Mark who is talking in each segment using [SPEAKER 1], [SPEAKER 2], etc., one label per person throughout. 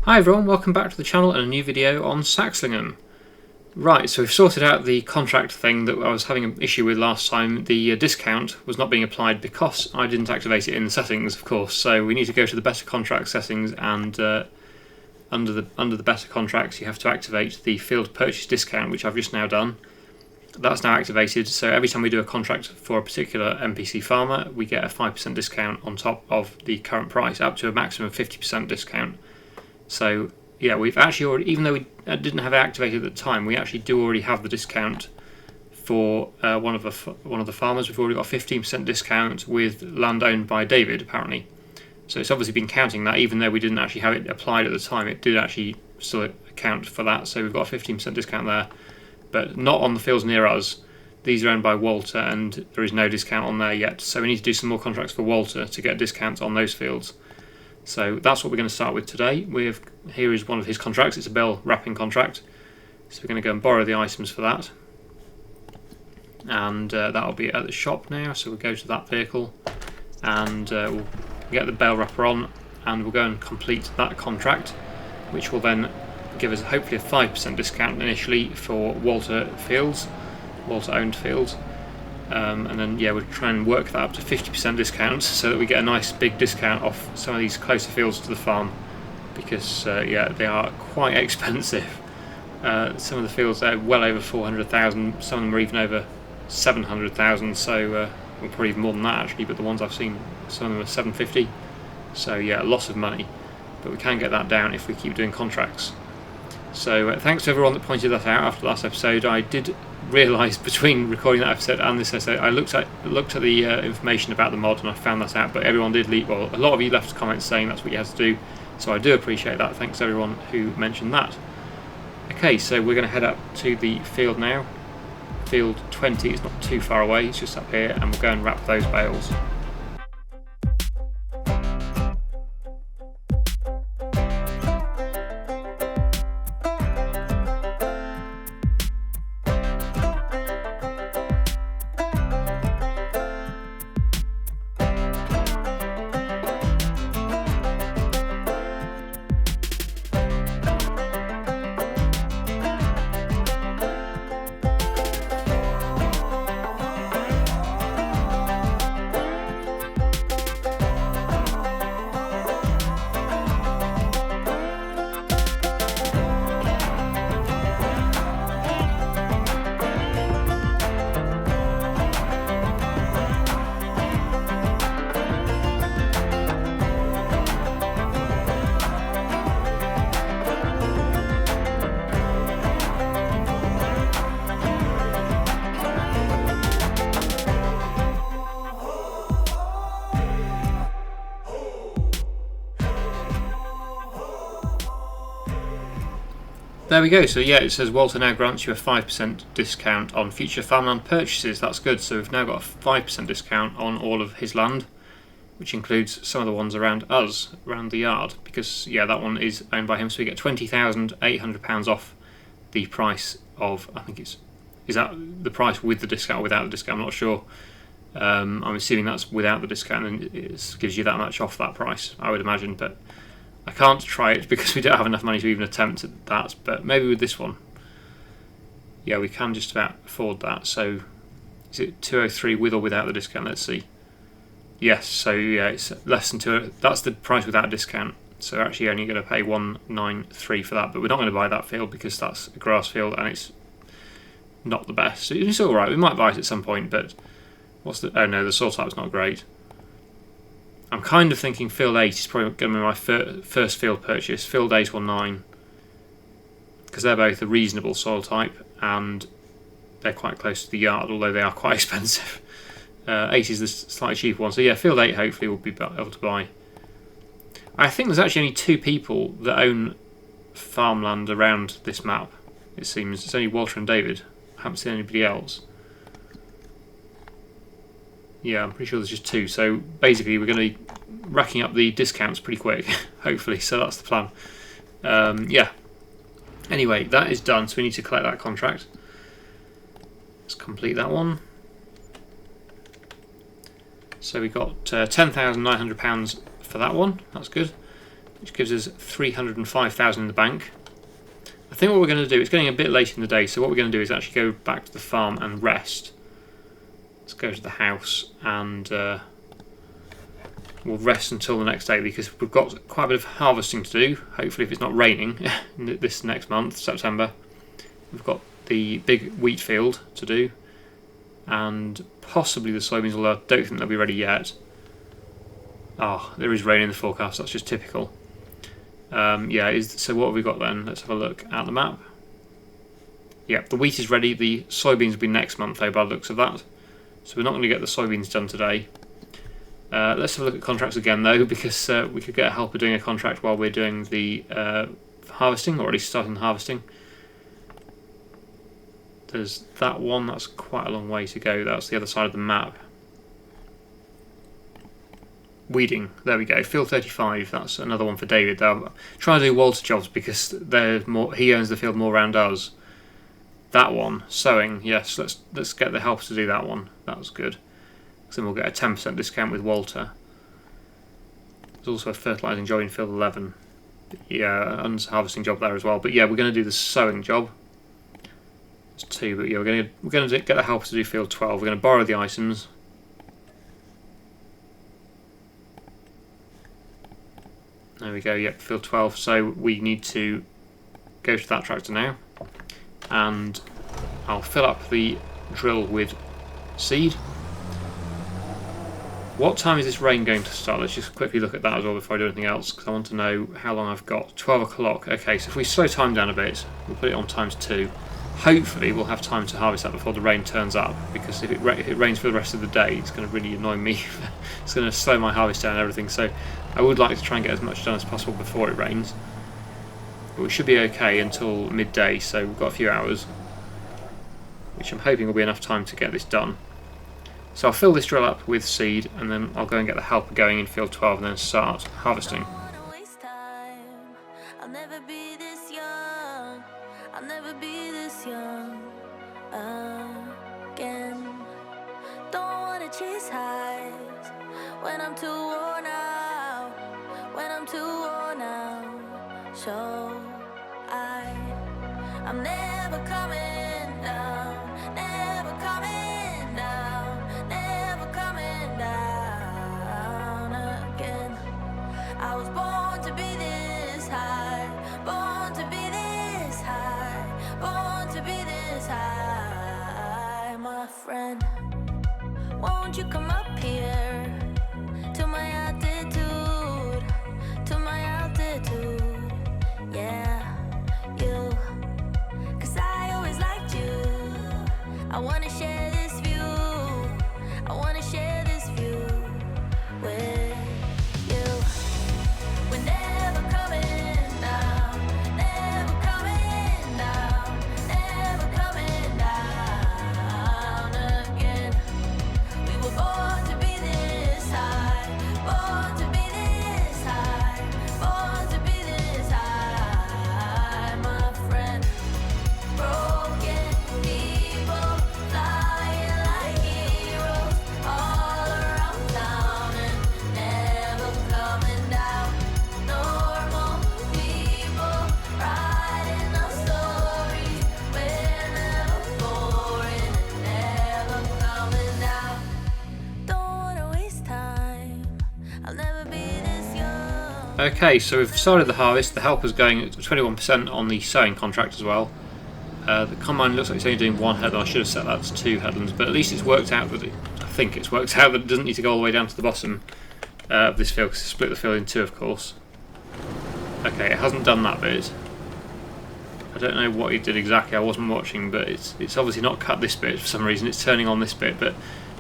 [SPEAKER 1] Hi everyone, welcome back to the channel and a new video on Saxlingham. Right, so we've sorted out the contract thing that I was having an issue with last time. The discount was not being applied because I didn't activate it in the settings, of course, so we need to go to the better contract settings, and under the better contracts you have to activate the field purchase discount, which I've just now done. That's now activated, so every time we do a contract for a particular NPC farmer we get a 5% discount on top of the current price, up to a maximum of 50% discount. So yeah, we've actually already, even though we didn't have it activated at the time, we actually do already have the discount for one of the farmers. We've already got a 15% discount with land owned by David, apparently. So it's obviously been counting that, even though we didn't actually have it applied at the time. It did actually still account for that. So we've got a 15% discount there, but not on the fields near us. These are owned by Walter, and there is no discount on there yet. So we need to do some more contracts for Walter to get discounts on those fields. So that's what we're going to start with today. Here is one of his contracts. It's a bale wrapping contract. So we're going to go and borrow the items for that. And that'll be at the shop now. So we'll go to that vehicle and we'll get the bale wrapper on, and we'll go and complete that contract, which will then give us hopefully a 5% discount initially for Walter owned fields. And then yeah, we'll try and work that up to 50% discount so that we get a nice big discount off some of these closer fields to the farm, because yeah, they are quite expensive. Some of the fields are well over 400,000, some of them are even over 700,000, so well, probably even more than that actually, but the ones I've seen, some of them are 750, so yeah, a lot of money, but we can get that down if we keep doing contracts. So thanks to everyone that pointed that out after the last episode. I did realise between recording that episode and this episode, I looked at the information about the mod and I found that out, but everyone did leave, well, a lot of you left comments saying that's what you had to do, so I do appreciate that. Thanks to everyone who mentioned that. Okay, so we're going to head up to the field now. Field 20 is not too far away, it's just up here, and we'll go and wrap those bales. There we go. So yeah, it says Walter now grants you a 5% discount on future farmland purchases. That's good. So we've now got a 5% discount on all of his land, which includes some of the ones around us, around the yard, because yeah, that one is owned by him. So we get £20,800 off the price of, I think is that the price with the discount or without the discount? I'm not sure. I'm assuming that's without the discount, and it gives you that much off that price, I would imagine, but I can't try it because we don't have enough money to even attempt that, but maybe with this one, yeah, we can just about afford that. So is it 203 with or without the discount? Let's see. Yes, so yeah, it's less than 2. That's the price without a discount. So we're actually only going to pay 193 for that, but we're not going to buy that field because that's a grass field and it's not the best. It's all right. We might buy it at some point, but what's the? Oh no, the soil type's not great. I'm kind of thinking field 8 is probably going to be my first field purchase, field 8 or 9, because they're both a reasonable soil type and they're quite close to the yard, although they are quite expensive. 8 is the slightly cheaper one, so yeah, field 8 hopefully we'll be able to buy. I think there's actually only 2 people that own farmland around this map, it seems. It's only Walter and David. I haven't seen anybody else. Yeah, I'm pretty sure there's just 2, so basically we're going to be racking up the discounts pretty quick, hopefully, so that's the plan. Yeah, anyway, that is done, so we need to collect that contract. Let's complete that one. So we got £10,900 for that one, that's good. which gives us 305,000 in the bank. I think what we're going to do, it's getting a bit late in the day, so what we're going to do is actually go back to the farm and rest. Let's go to the house and we'll rest until the next day, because we've got quite a bit of harvesting to do. Hopefully, if it's not raining this next month, September, we've got the big wheat field to do, and possibly the soybeans, although I don't think they'll be ready yet. Oh, there is rain in the forecast, that's just typical. So what have we got then? Let's have a look at the map. Yep, the wheat is ready. The soybeans will be next month, though, by the looks of that. So we're not going to get the soybeans done today. Let's have a look at contracts again, though, because we could get a helper doing a contract while we're doing the harvesting, or at least starting the harvesting. There's that one, that's quite a long way to go. That's the other side of the map. Weeding, there we go, field 35, that's another one for David. I'm trying to do Walter jobs because he owns the field more around us. That one, sowing, yes, let's get the help to do that one. That was good. So then we'll get a 10% discount with Walter. There's also a fertilising job in field 11. Yeah, and a harvesting job there as well. But yeah, we're going to do the sowing job. It's 2, but yeah, we're going to get the help to do field 12. We're going to borrow the items. There we go, yep, field 12. So we need to go to that tractor now, and I'll fill up the drill with seed. What time is this rain going to start? Let's just quickly look at that as well before I do anything else, because I want to know how long I've got. 12 o'clock. Okay, so if we slow time down a bit, we'll put it on ×2. Hopefully we'll have time to harvest that before the rain turns up, because if it rains for the rest of the day, it's going to really annoy me. It's going to slow my harvest down and everything, so I would like to try and get as much done as possible before it rains. But we should be okay until midday, so we've got a few hours, which I'm hoping will be enough time to get this done. So I'll fill this drill up with seed, and then I'll go and get the helper going in field 12 and then start harvesting.
[SPEAKER 2] I'll never be this young again. Don't wanna chase highs when I'm too worn out, So I'm never coming down, never coming down, never coming down again. I was born to be this high, born to be this high, born to be this high, my friend. Won't you come up here to my altitude, yeah, you, 'cause I always liked you. I wanna share this view, I wanna share this view with you. We're never coming down, never coming down, never coming down again. We were born to be this high, born to be this high, born to be this high, my friend. Broken people flying like heroes all around town and never coming down. Normal people writing our stories. We're never boring and never coming down. Don't wanna waste time. I'll never be this young.
[SPEAKER 1] Okay, so we've started the harvest. The helper's going at 21% on the sowing contract as well. The combine looks like it's only doing 1 headland. I should have set that to 2 headlands, but at least it's worked out that it doesn't need to go all the way down to the bottom of this field, because it's split the field in 2, of course. Okay, it hasn't done that bit. I don't know what it did exactly, I wasn't watching, but it's obviously not cut this bit for some reason. It's turning on this bit, but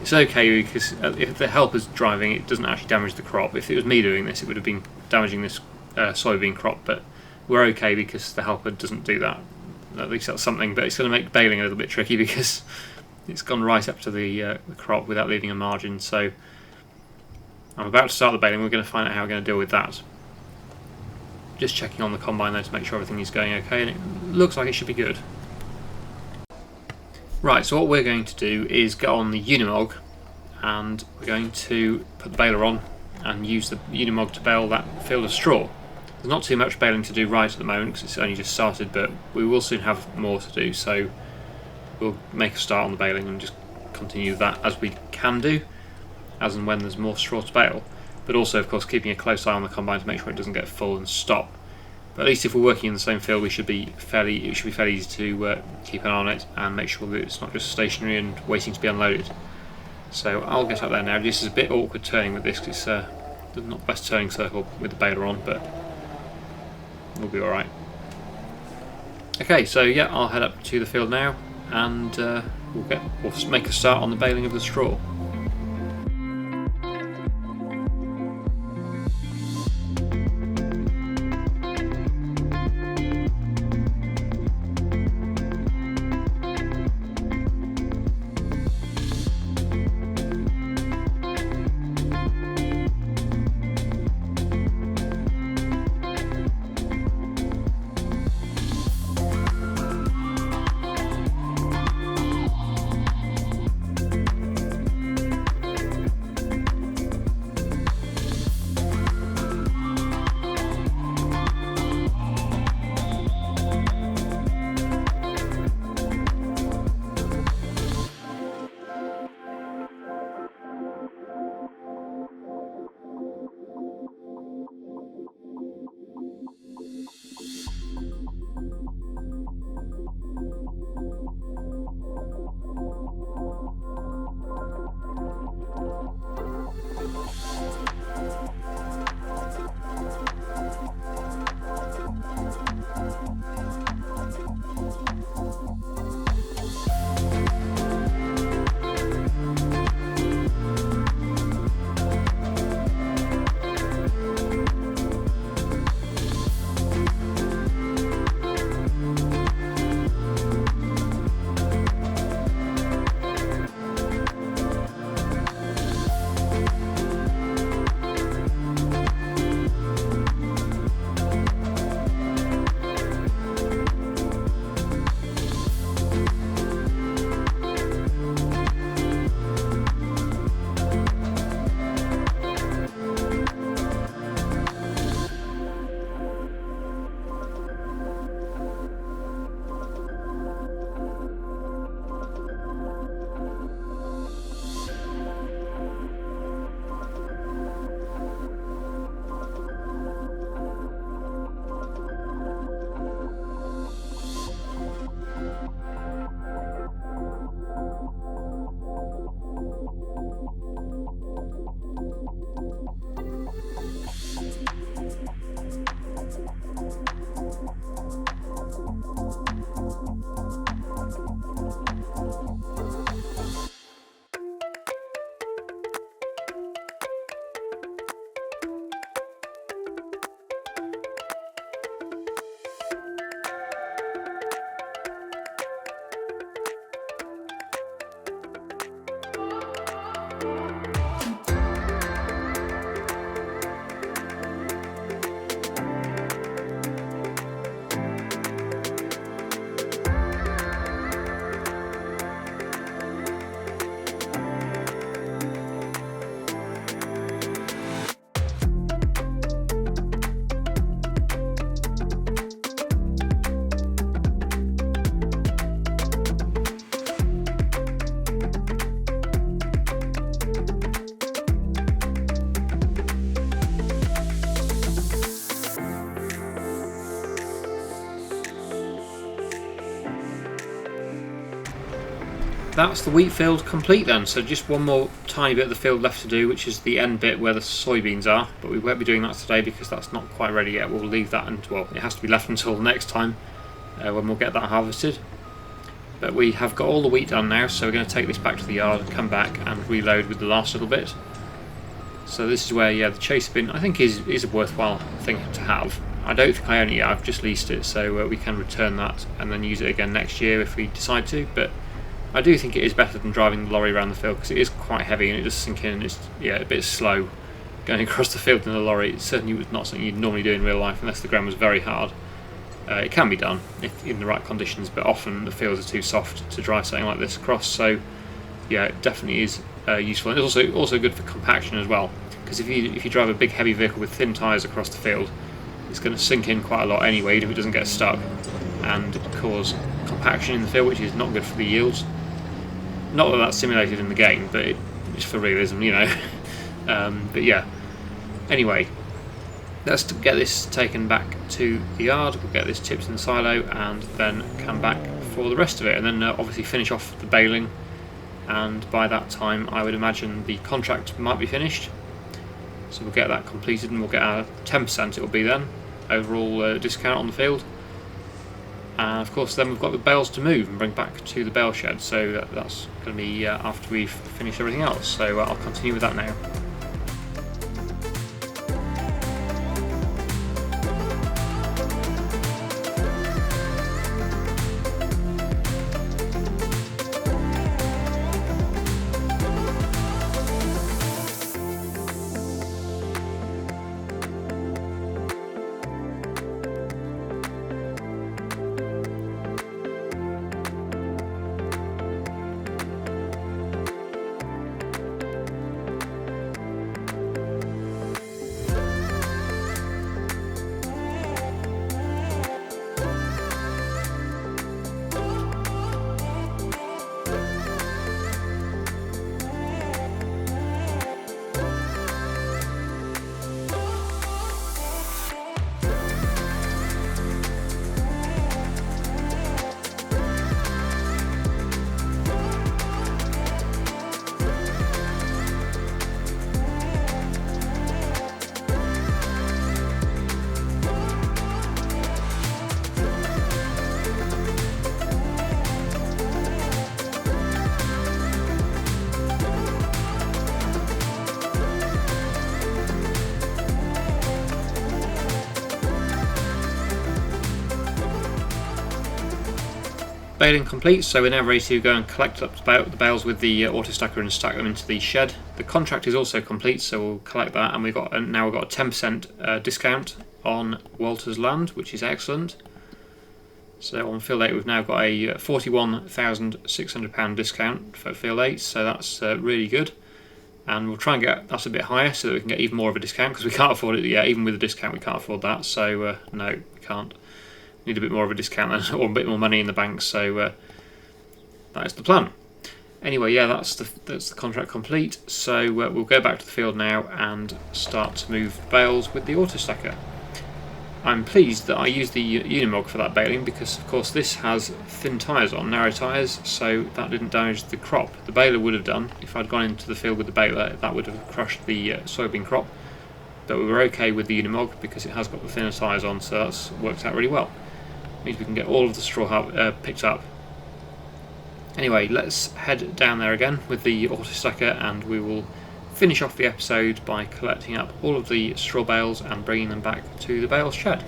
[SPEAKER 1] it's okay, because if the helper's driving, it doesn't actually damage the crop. If it was me doing this, it would have been damaging this soybean crop, but we're okay because the helper doesn't do that. At least that's something, but it's going to make baling a little bit tricky because it's gone right up to the crop without leaving a margin. So I'm about to start the baling. We're going to find out how we're going to deal with that. Just checking on the combine though to make sure everything is going okay, and it looks like it should be good. Right, so what we're going to do is get on the Unimog, and we're going to put the baler on and use the Unimog to bale that field of straw. There's not too much baling to do right at the moment because it's only just started, but we will soon have more to do, so we'll make a start on the baling and just continue that as we can do, as and when there's more straw to bale. But also, of course, keeping a close eye on the combine to make sure it doesn't get full and stop. But at least if we're working in the same field, it should be fairly easy to keep an eye on it and make sure that it's not just stationary and waiting to be unloaded. So I'll get up there now. This is a bit awkward turning with this because it's not the best turning circle with the baler on, but we'll be alright. Okay, so yeah, I'll head up to the field now and we'll make a start on the baling of the straw. That's the wheat field complete then, so just one more tiny bit of the field left to do, which is the end bit where the soybeans are, but we won't be doing that today because that's not quite ready yet. We'll leave that, and well, it has to be left until next time when we'll get that harvested. But we have got all the wheat done now, so we're going to take this back to the yard and come back and reload with the last little bit. So this is where, yeah, the chase bin I think is a worthwhile thing to have. I don't think I own it yet, I've just leased it, so we can return that and then use it again next year if we decide to, but I do think it is better than driving the lorry around the field because it is quite heavy and it does sink in and it's a bit slow going across the field in a lorry. It certainly was not something you'd normally do in real life unless the ground was very hard. It can be done if in the right conditions, but often the fields are too soft to drive something like this across, so yeah, it definitely is useful. And it's also good for compaction as well, because if you drive a big heavy vehicle with thin tyres across the field, it's going to sink in quite a lot anyway if it doesn't get stuck and cause compaction in the field, which is not good for the yields. Not that that's simulated in the game, but it's for realism, you know. But yeah, anyway, let's get this taken back to the yard. We'll get this tipped in the silo and then come back for the rest of it, and then obviously finish off the baling, and by that time I would imagine the contract might be finished, so we'll get that completed and we'll get our 10% it will be then overall discount on the field. And of course then we've got the bales to move and bring back to the bale shed, so that's going to be after we've finished everything else, so I'll continue with that now. Baling complete, so we're now ready to go and collect up the bales with the auto stacker and stack them into the shed. The contract is also complete, so we'll collect that, and now we've got a 10% discount on Walter's land, which is excellent. So on field 8 we've now got a £41,600 discount for field 8, so that's really good. And we'll try and get that a bit higher so that we can get even more of a discount, because we can't afford it yet. Even with a discount we can't afford that, so no, we can't. Need a bit more of a discount then, or a bit more money in the bank, so that is the plan. Anyway, yeah, that's the contract complete, so we'll go back to the field now and start to move bales with the auto stacker. I'm pleased that I used the Unimog for that baling, because of course this has thin tyres on, narrow tyres, so that didn't damage the crop. The baler would have done. If I'd gone into the field with the baler, that would have crushed the soybean crop, but we were okay with the Unimog because it has got the thinner tyres on, so that's worked out really well. Means we can get all of the straw picked up. Anyway, let's head down there again with the auto stacker, and we will finish off the episode by collecting up all of the straw bales and bringing them back to the bale shed.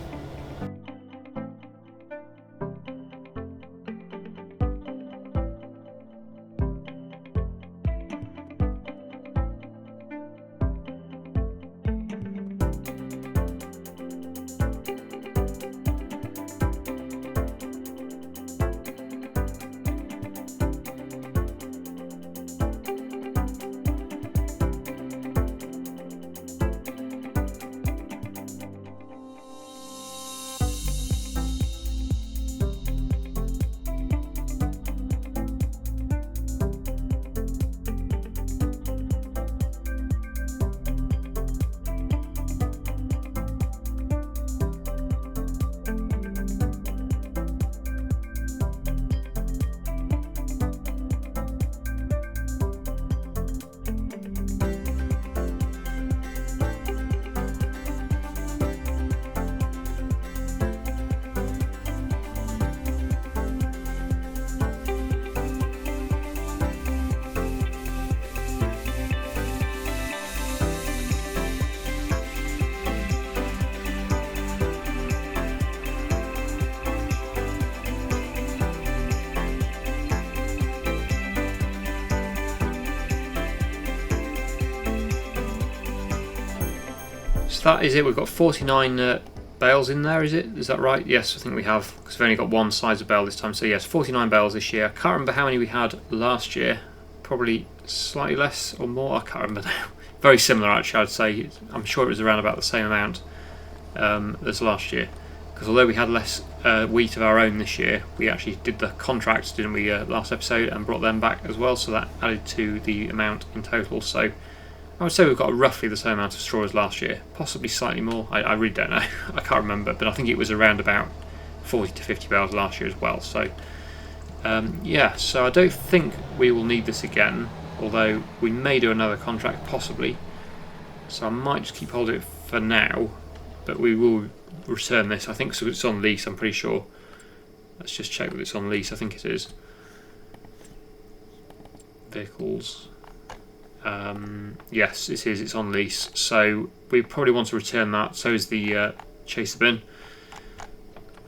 [SPEAKER 1] So that is it. We've got 49 bales in there, is it? Is that right? Yes, I think we have, because we've only got one size of bale this time. So yes, 49 bales this year. I can't remember how many we had last year. Probably slightly less or more. I can't remember now. Very similar, actually, I'd say. I'm sure it was around about the same amount. as last year. Because although we had less wheat of our own this year, we actually did the contracts, didn't we, last episode, and brought them back as well, so that added to the amount in total. So I would say we've got roughly the same amount of straw as last year, possibly slightly more. I really don't know. I can't remember, but I think it was around about 40 to 50 bales last year as well. So yeah, so I don't think we will need this again, although we may do another contract possibly. So I might just keep hold of it for now, but we will return this. I think so. It's on lease, I'm pretty sure. Let's just check that it's on lease. I think it is. Vehicles. Yes, it is. It's on lease. So we probably want to return that. So is the chaser bin.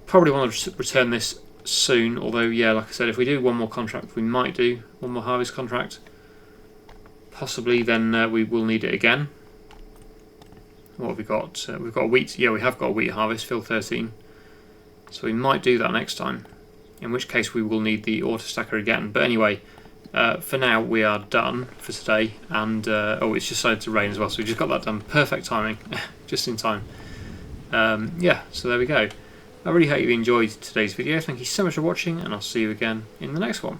[SPEAKER 1] Probably want to return this soon. Although, yeah, like I said, if we do one more contract, we might do one more harvest contract. Possibly, then we will need it again. What have we got? We've got a wheat. Yeah, we have got a wheat harvest, fill 13. So we might do that next time. In which case we will need the auto stacker again. But anyway, for now we are done for today. And oh, it's just started to rain as well, so we just got that done. Perfect timing, just in time. Yeah, so there we go. I really hope you enjoyed today's video. Thank you so much for watching, and I'll see you again in the next one.